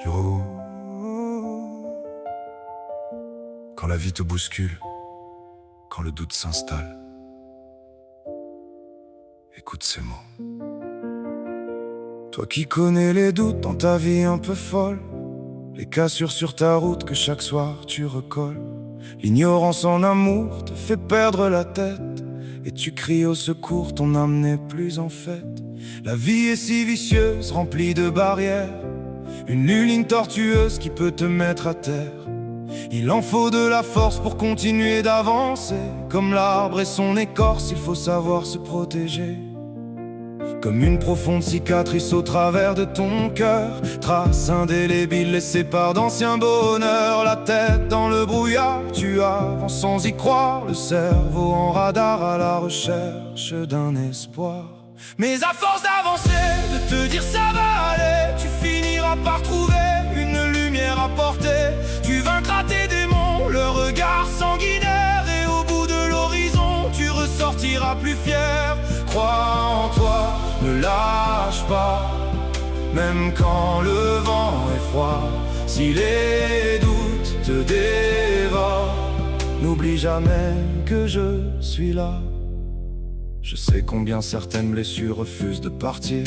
Yo, quand la vie te bouscule, quand le doute s'installe, écoute ces mots. Toi qui connais les doutes dans ta vie un peu folle, les cassures sur ta route que chaque soir tu recolles, l'ignorance en amour te fait perdre la tête, et tu cries au secours, ton âme n'est plus en fête. La vie est si vicieuse, remplie de barrières, une ligne tortueuse qui peut te mettre à terre. Il en faut de la force pour continuer d'avancer. Comme l'arbre et son écorce, il faut savoir se protéger. Comme une profonde cicatrice au travers de ton cœur, trace indélébile laissée par d'anciens bonheurs. La tête dans le brouillard, tu avances sans y croire, le cerveau en radar à la recherche d'un espoir. Mais à force d'avancer, de te dire ça va aller, tu finiras par trouver une lumière à porter. Tu vaincras tes démons, le regard sanguinaire, et au bout de l'horizon, tu ressortiras plus fier. Crois en toi, ne lâche pas, même quand le vent est froid. Si les doutes te dévorent, n'oublie jamais que je suis là. Je sais combien certaines blessures refusent de partir,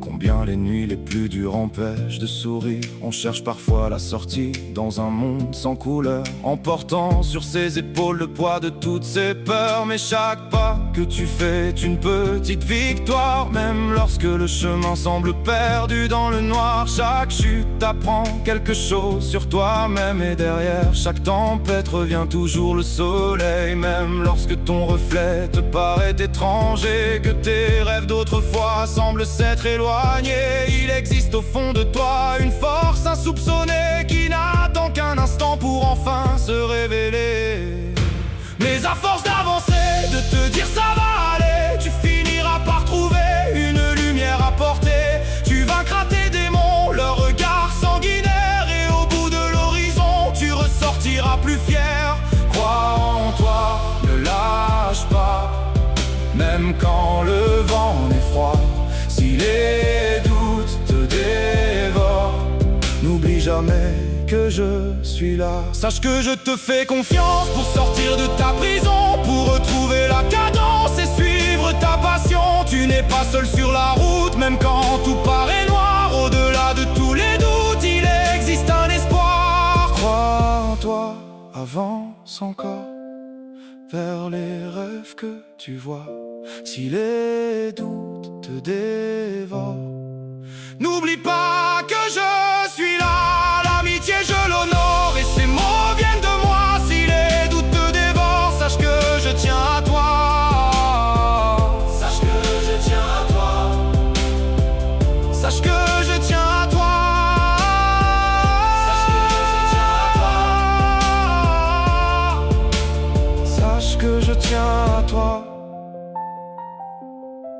combien les nuits les plus dures empêchent de sourire. On cherche parfois la sortie dans un monde sans couleur, en portant sur ses épaules le poids de toutes ses peurs. Mais chaque pas que tu fais est une petite victoire, même lorsque le chemin semble perdu dans le noir. Chaque chute t'apprend quelque chose sur toi-même, et derrière chaque tempête revient toujours le soleil. Même lorsque ton reflet te paraît étranger, que tes rêves d'autrefois semblent s'être éloignés, il existe au fond de toi une force insoupçonnée qui n'attend qu'un instant pour enfin se révéler. Mais à force d'avancer, de te dire ça va aller, tu finiras par trouver une lumière à porter. Tu vaincras tes démons, leur regard sanguinaire, et au bout de l'horizon, tu ressortiras plus fier. Crois en toi, ne lâche pas, même quand le vent est froid. Si les doutes te dévorent, n'oublie jamais que je suis là. Sache que je te fais confiance pour sortir de ta prison, pour retrouver la cadence et suivre ta passion. Tu n'es pas seul sur la route, même quand tout paraît noir. Au-delà de tous les doutes, il existe un espoir. Crois en toi, avance encore vers les rêves que tu vois. Si les doutes te dévorent, n'oublie pas que je suis là. L'amitié je l'honore et ces mots viennent de moi. Si les doutes te dévorent, sache que je tiens à toi. Sache que je tiens à toi. Sache que je tiens à toi. Sache que je tiens à toi.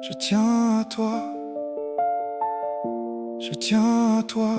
Je tiens à toi. Je tiens à toi.